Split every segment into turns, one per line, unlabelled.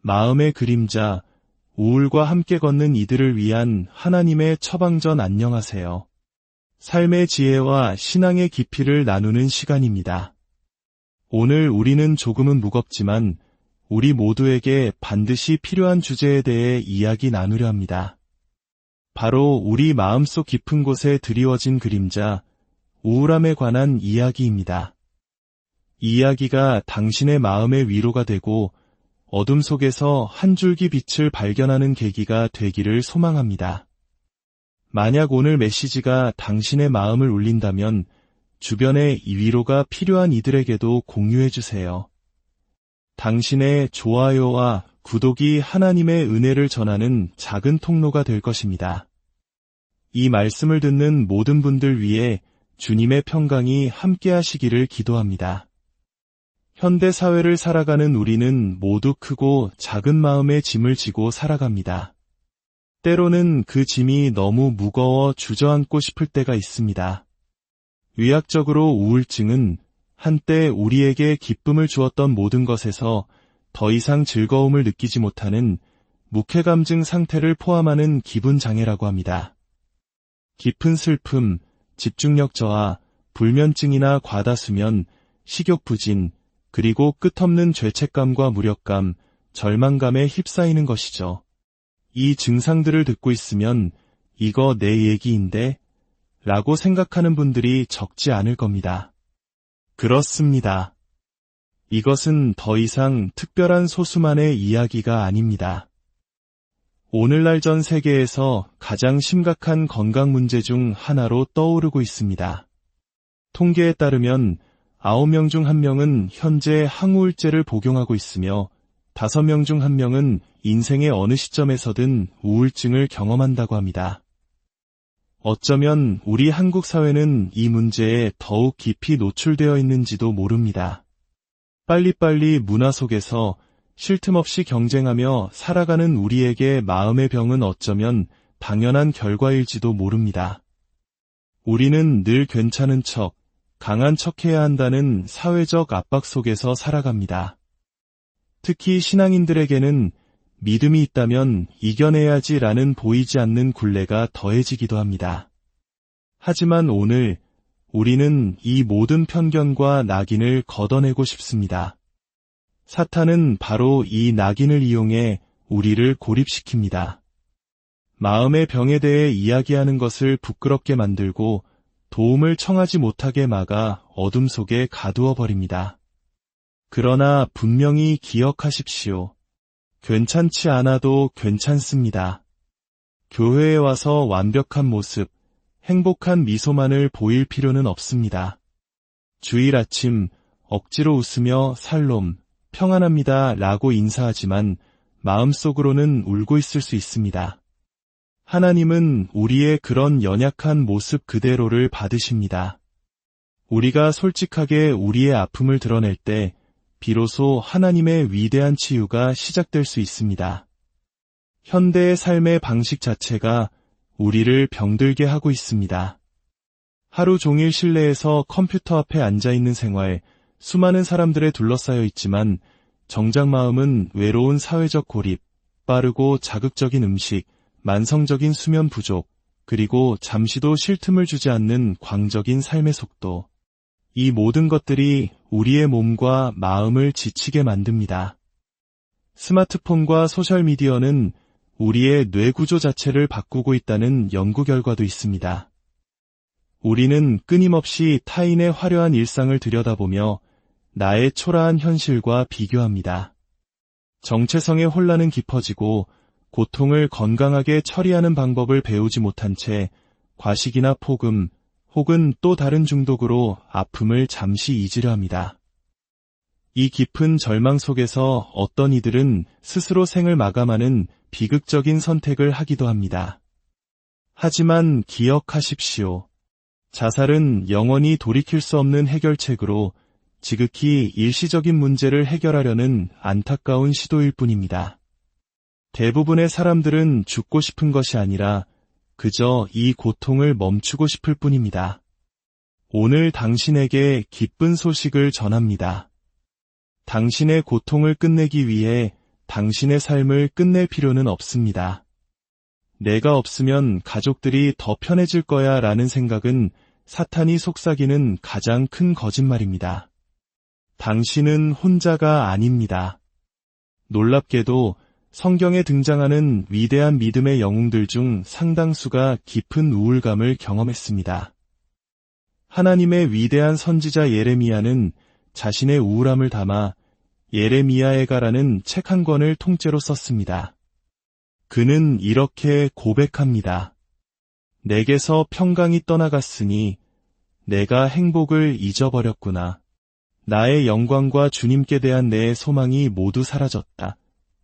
마음의 그림자, 우울과 함께 걷는 이들을 위한 하나님의 처방전 안녕하세요. 삶의 지혜와 신앙의 깊이를 나누는 시간입니다. 오늘 우리는 조금은 무겁지만 우리 모두에게 반드시 필요한 주제에 대해 이야기 나누려 합니다. 바로 우리 마음속 깊은 곳에 드리워진 그림자, 우울함에 관한 이야기입니다. 이 이야기가 당신의 마음의 위로가 되고 어둠 속에서 한 줄기 빛을 발견하는 계기가 되기를 소망합니다. 만약 오늘 메시지가 당신의 마음을 울린다면 주변에 이 위로가 필요한 이들에게도 공유해 주세요. 당신의 좋아요와 구독이 하나님의 은혜를 전하는 작은 통로가 될 것입니다. 이 말씀을 듣는 모든 분들 위해 주님의 평강이 함께하시기를 기도합니다. 현대 사회를 살아가는 우리는 모두 크고 작은 마음의 짐을 지고 살아갑니다. 때로는 그 짐이 너무 무거워 주저앉고 싶을 때가 있습니다. 의학적으로 우울증은 한때 우리에게 기쁨을 주었던 모든 것에서 더 이상 즐거움을 느끼지 못하는 무쾌감증 상태를 포함하는 기분 장애라고 합니다. 깊은 슬픔, 집중력 저하, 불면증이나 과다수면, 식욕 부진, 그리고 끝없는 죄책감과 무력감, 절망감에 휩싸이는 것이죠. 이 증상들을 듣고 있으면 이거 내 얘기인데? 라고 생각하는 분들이 적지 않을 겁니다. 그렇습니다. 이것은 더 이상 특별한 소수만의 이야기가 아닙니다. 오늘날 전 세계에서 가장 심각한 건강 문제 중 하나로 떠오르고 있습니다. 통계에 따르면 9명 중 1명은 현재 항우울제를 복용하고 있으며 5명 중 1명은 인생의 어느 시점에서든 우울증을 경험한다고 합니다. 어쩌면 우리 한국 사회는 이 문제에 더욱 깊이 노출되어 있는지도 모릅니다. 빨리빨리 문화 속에서 쉴 틈 없이 경쟁하며 살아가는 우리에게 마음의 병은 어쩌면 당연한 결과일지도 모릅니다. 우리는 늘 괜찮은 척, 강한 척해야 한다는 사회적 압박 속에서 살아갑니다. 특히 신앙인들에게는 믿음이 있다면 이겨내야지라는 보이지 않는 굴레가 더해지기도 합니다. 하지만 오늘 우리는 이 모든 편견과 낙인을 걷어내고 싶습니다. 사탄은 바로 이 낙인을 이용해 우리를 고립시킵니다. 마음의 병에 대해 이야기하는 것을 부끄럽게 만들고 도움을 청하지 못하게 막아 어둠 속에 가두어 버립니다. 그러나 분명히 기억하십시오. 괜찮지 않아도 괜찮습니다. 교회에 와서 완벽한 모습, 행복한 미소만을 보일 필요는 없습니다. 주일 아침 억지로 웃으며 살롬, 평안합니다 라고 인사하지만 마음속으로는 울고 있을 수 있습니다. 하나님은 우리의 그런 연약한 모습 그대로를 받으십니다. 우리가 솔직하게 우리의 아픔을 드러낼 때 비로소 하나님의 위대한 치유가 시작될 수 있습니다. 현대의 삶의 방식 자체가 우리를 병들게 하고 있습니다. 하루 종일 실내에서 컴퓨터 앞에 앉아있는 생활, 수많은 사람들에 둘러싸여 있지만 정작 마음은 외로운 사회적 고립, 빠르고 자극적인 음식, 만성적인 수면 부족, 그리고 잠시도 쉴 틈을 주지 않는 광적인 삶의 속도. 이 모든 것들이 우리의 몸과 마음을 지치게 만듭니다. 스마트폰과 소셜미디어는 우리의 뇌 구조 자체를 바꾸고 있다는 연구 결과도 있습니다. 우리는 끊임없이 타인의 화려한 일상을 들여다보며 나의 초라한 현실과 비교합니다. 정체성의 혼란은 깊어지고 고통을 건강하게 처리하는 방법을 배우지 못한 채 과식이나 폭음 혹은 또 다른 중독으로 아픔을 잠시 잊으려 합니다. 이 깊은 절망 속에서 어떤 이들은 스스로 생을 마감하는 비극적인 선택을 하기도 합니다. 하지만 기억하십시오. 자살은 영원히 돌이킬 수 없는 해결책으로 지극히 일시적인 문제를 해결하려는 안타까운 시도일 뿐입니다. 대부분의 사람들은 죽고 싶은 것이 아니라 그저 이 고통을 멈추고 싶을 뿐입니다. 오늘 당신에게 기쁜 소식을 전합니다. 당신의 고통을 끝내기 위해 당신의 삶을 끝낼 필요는 없습니다. 내가 없으면 가족들이 더 편해질 거야 라는 생각은 사탄이 속삭이는 가장 큰 거짓말입니다. 당신은 혼자가 아닙니다. 놀랍게도 성경에 등장하는 위대한 믿음의 영웅들 중 상당수가 깊은 우울감을 경험했습니다. 하나님의 위대한 선지자 예레미야는 자신의 우울함을 담아 예레미야에가라는 책 한 권을 통째로 썼습니다. 그는 이렇게 고백합니다. 내게서 평강이 떠나갔으니 내가 행복을 잊어버렸구나. 나의 영광과 주님께 대한 내 소망이 모두 사라졌다.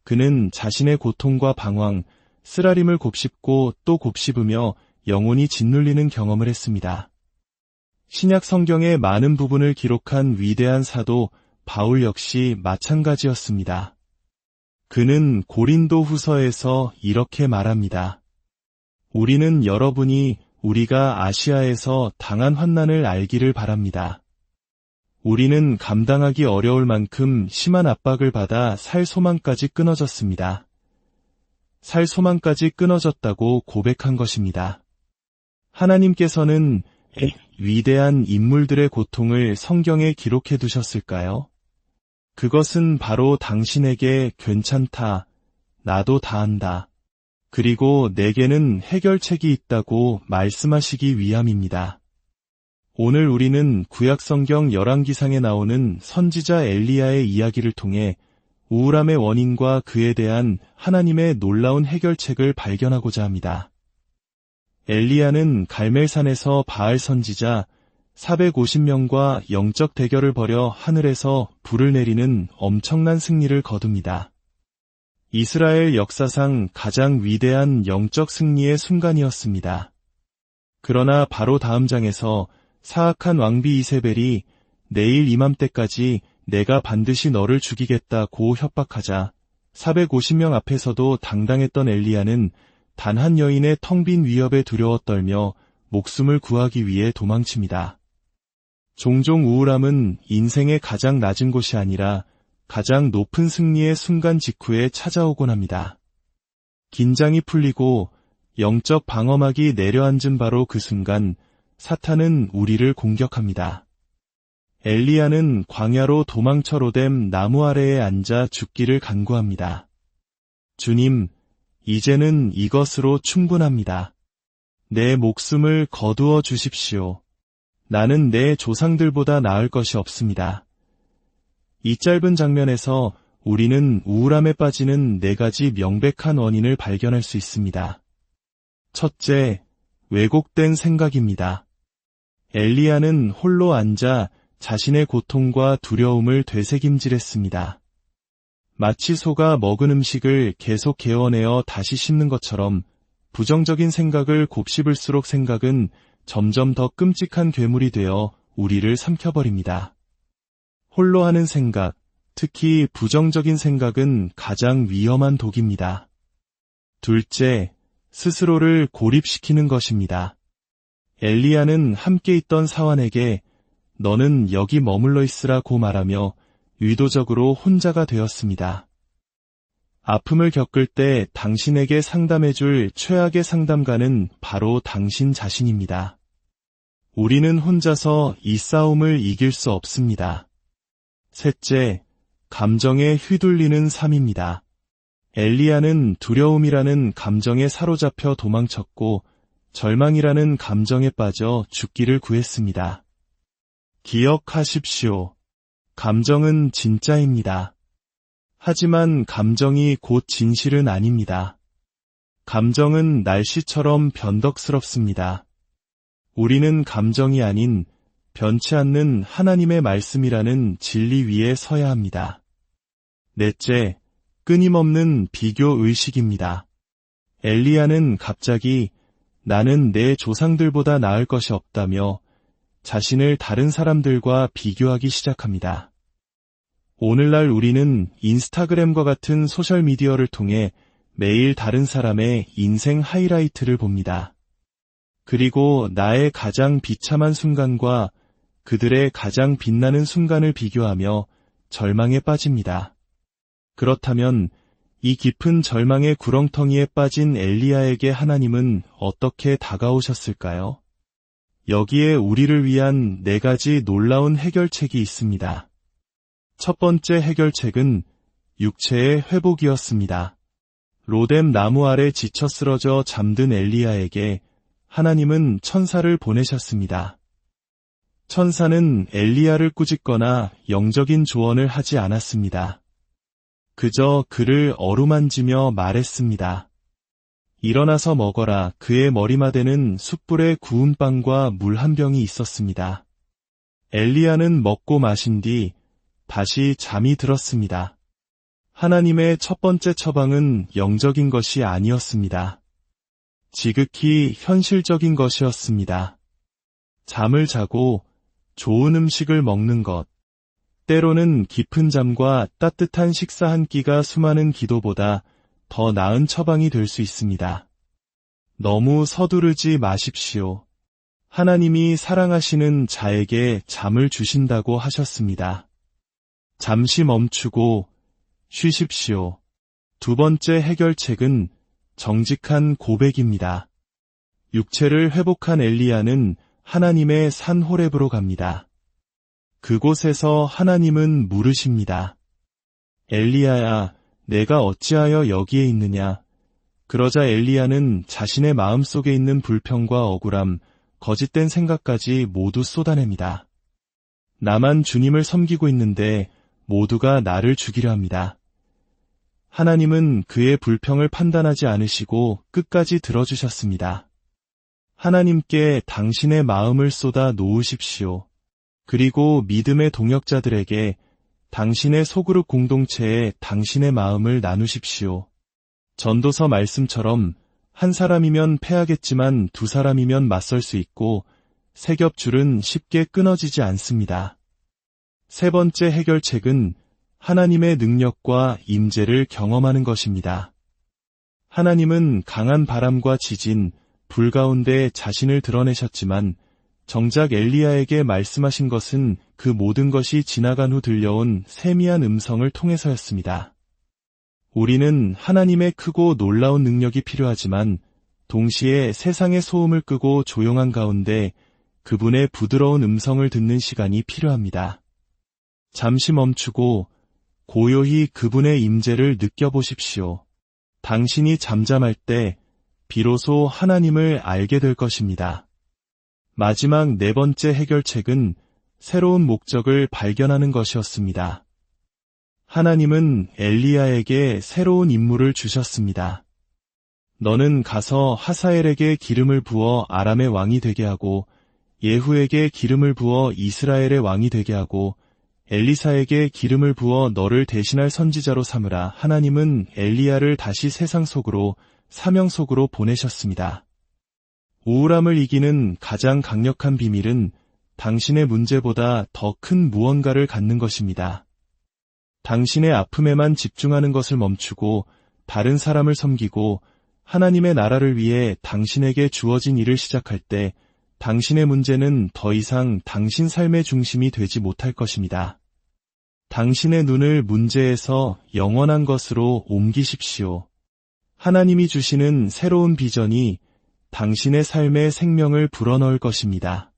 그는 자신의 고통과 방황, 쓰라림을 곱씹고 또 곱씹으며 영혼이 짓눌리는 경험을 했습니다. 신약 성경의 많은 부분을 기록한 위대한 사도 바울 역시 마찬가지였습니다. 그는 고린도 후서에서 이렇게 말합니다. 우리는 여러분이 우리가 아시아에서 당한 환난을 알기를 바랍니다. 우리는 감당하기 어려울 만큼 심한 압박을 받아 살 소망까지 끊어졌습니다. 살 소망까지 끊어졌다고 고백한 것입니다. 하나님께서는 위대한 인물들의 고통을 성경에 기록해 두셨을까요? 그것은 바로 당신에게 괜찮다, 나도 다 한다, 그리고 내게는 해결책이 있다고 말씀하시기 위함입니다. 오늘 우리는 구약성경 열왕기상에 나오는 선지자 엘리야의 이야기를 통해 우울함의 원인과 그에 대한 하나님의 놀라운 해결책을 발견하고자 합니다. 엘리야는 갈멜산에서 바알 선지자 450명과 영적 대결을 벌여 하늘에서 불을 내리는 엄청난 승리를 거둡니다. 이스라엘 역사상 가장 위대한 영적 승리의 순간이었습니다. 그러나 바로 다음 장에서 사악한 왕비 이세벨이 내일 이맘때까지 내가 반드시 너를 죽이겠다고 협박하자 450명 앞에서도 당당했던 엘리야는 단 한 여인의 텅 빈 위협에 두려워 떨며 목숨을 구하기 위해 도망칩니다. 종종 우울함은 인생의 가장 낮은 곳이 아니라 가장 높은 승리의 순간 직후에 찾아오곤 합니다. 긴장이 풀리고 영적 방어막이 내려앉은 바로 그 순간 사탄은 우리를 공격합니다. 엘리야는 광야로 도망처로 된 나무 아래에 앉아 죽기를 간구합니다. 주님, 이제는 이것으로 충분합니다. 내 목숨을 거두어 주십시오. 나는 내 조상들보다 나을 것이 없습니다. 이 짧은 장면에서 우리는 우울함에 빠지는 4가지 명백한 원인을 발견할 수 있습니다. 첫째, 왜곡된 생각입니다. 엘리야는 홀로 앉아 자신의 고통과 두려움을 되새김질했습니다. 마치 소가 먹은 음식을 계속 개어내어 다시 씹는 것처럼 부정적인 생각을 곱씹을수록 생각은 점점 더 끔찍한 괴물이 되어 우리를 삼켜버립니다. 홀로 하는 생각, 특히 부정적인 생각은 가장 위험한 독입니다. 둘째, 스스로를 고립시키는 것입니다. 엘리야는 함께 있던 사환에게 너는 여기 머물러 있으라고 말하며 의도적으로 혼자가 되었습니다. 아픔을 겪을 때 당신에게 상담해줄 최악의 상담가는 바로 당신 자신입니다. 우리는 혼자서 이 싸움을 이길 수 없습니다. 셋째, 감정에 휘둘리는 삶입니다. 엘리야는 두려움이라는 감정에 사로잡혀 도망쳤고 절망이라는 감정에 빠져 죽기를 구했습니다. 기억하십시오. 감정은 진짜입니다. 하지만 감정이 곧 진실은 아닙니다. 감정은 날씨처럼 변덕스럽습니다. 우리는 감정이 아닌 변치 않는 하나님의 말씀이라는 진리 위에 서야 합니다. 넷째, 끊임없는 비교 의식입니다. 엘리야는 갑자기 나는 내 조상들보다 나을 것이 없다며 자신을 다른 사람들과 비교하기 시작합니다. 오늘날 우리는 인스타그램과 같은 소셜미디어를 통해 매일 다른 사람의 인생 하이라이트를 봅니다. 그리고 나의 가장 비참한 순간과 그들의 가장 빛나는 순간을 비교하며 절망에 빠집니다. 그렇다면 이 깊은 절망의 구렁텅이에 빠진 엘리야에게 하나님은 어떻게 다가오셨을까요? 여기에 우리를 위한 4가지 놀라운 해결책이 있습니다. 첫 번째 해결책은 육체의 회복이었습니다. 로뎀 나무 아래 지쳐 쓰러져 잠든 엘리야에게 하나님은 천사를 보내셨습니다. 천사는 엘리야를 꾸짖거나 영적인 조언을 하지 않았습니다. 그저 그를 어루만지며 말했습니다. 일어나서 먹어라. 그의 머리맡에는 숯불에 구운 빵과 물 한 병이 있었습니다. 엘리야는 먹고 마신 뒤 다시 잠이 들었습니다. 하나님의 첫 번째 처방은 영적인 것이 아니었습니다. 지극히 현실적인 것이었습니다. 잠을 자고 좋은 음식을 먹는 것. 때로는 깊은 잠과 따뜻한 식사 한 끼가 수많은 기도보다 더 나은 처방이 될 수 있습니다. 너무 서두르지 마십시오. 하나님이 사랑하시는 자에게 잠을 주신다고 하셨습니다. 잠시 멈추고 쉬십시오. 두 번째 해결책은 정직한 고백입니다. 육체를 회복한 엘리야는 하나님의 산 호렙으로 갑니다. 그곳에서 하나님은 물으십니다. 엘리야야, 내가 어찌하여 여기에 있느냐? 그러자 엘리야는 자신의 마음속에 있는 불평과 억울함, 거짓된 생각까지 모두 쏟아냅니다. 나만 주님을 섬기고 있는데 모두가 나를 죽이려 합니다. 하나님은 그의 불평을 판단하지 않으시고 끝까지 들어주셨습니다. 하나님께 당신의 마음을 쏟아 놓으십시오. 그리고 믿음의 동역자들에게 당신의 소그룹 공동체에 당신의 마음을 나누십시오. 전도서 말씀처럼 한 사람이면 패하겠지만 2사람이면 맞설 수 있고 세 겹줄은 쉽게 끊어지지 않습니다. 세 번째 해결책은 하나님의 능력과 임재를 경험하는 것입니다. 하나님은 강한 바람과 지진, 불 가운데 자신을 드러내셨지만 정작 엘리야에게 말씀하신 것은 그 모든 것이 지나간 후 들려온 세미한 음성을 통해서였습니다. 우리는 하나님의 크고 놀라운 능력이 필요하지만 동시에 세상의 소음을 끄고 조용한 가운데 그분의 부드러운 음성을 듣는 시간이 필요합니다. 잠시 멈추고 고요히 그분의 임재를 느껴보십시오. 당신이 잠잠할 때 비로소 하나님을 알게 될 것입니다. 마지막 4번째 해결책은 새로운 목적을 발견하는 것이었습니다. 하나님은 엘리야에게 새로운 임무를 주셨습니다. 너는 가서 하사엘에게 기름을 부어 아람의 왕이 되게 하고 예후에게 기름을 부어 이스라엘의 왕이 되게 하고 엘리사에게 기름을 부어 너를 대신할 선지자로 삼으라. 하나님은 엘리야를 다시 세상 속으로, 사명 속으로 보내셨습니다. 우울함을 이기는 가장 강력한 비밀은 당신의 문제보다 더 큰 무언가를 갖는 것입니다. 당신의 아픔에만 집중하는 것을 멈추고 다른 사람을 섬기고 하나님의 나라를 위해 당신에게 주어진 일을 시작할 때 당신의 문제는 더 이상 당신 삶의 중심이 되지 못할 것입니다. 당신의 눈을 문제에서 영원한 것으로 옮기십시오. 하나님이 주시는 새로운 비전이 당신의 삶에 생명을 불어넣을 것입니다.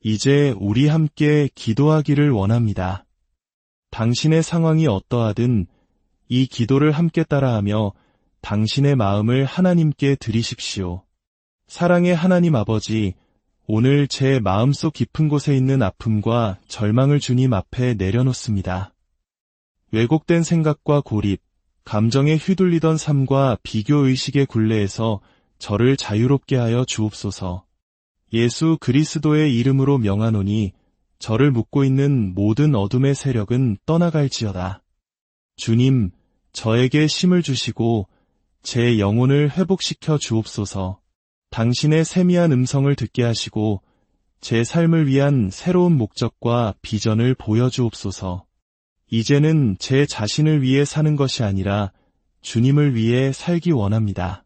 이제 우리 함께 기도하기를 원합니다. 당신의 상황이 어떠하든 이 기도를 함께 따라하며 당신의 마음을 하나님께 드리십시오. 사랑의 하나님 아버지, 오늘 제 마음속 깊은 곳에 있는 아픔과 절망을 주님 앞에 내려놓습니다. 왜곡된 생각과 고립, 감정에 휘둘리던 삶과 비교의식의 굴레에서 저를 자유롭게 하여 주옵소서. 예수 그리스도의 이름으로 명하노니 저를 묶고 있는 모든 어둠의 세력은 떠나갈지어다. 주님, 저에게 힘을 주시고 제 영혼을 회복시켜 주옵소서. 당신의 세미한 음성을 듣게 하시고 제 삶을 위한 새로운 목적과 비전을 보여주옵소서. 이제는 제 자신을 위해 사는 것이 아니라 주님을 위해 살기 원합니다.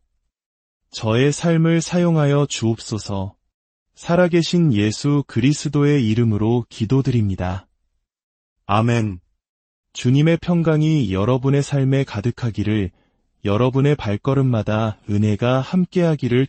저의 삶을 사용하여 주옵소서. 살아계신 예수 그리스도의 이름으로 기도드립니다. 아멘. 주님의 평강이 여러분의 삶에 가득하기를, 여러분의 발걸음마다 은혜가 함께하기를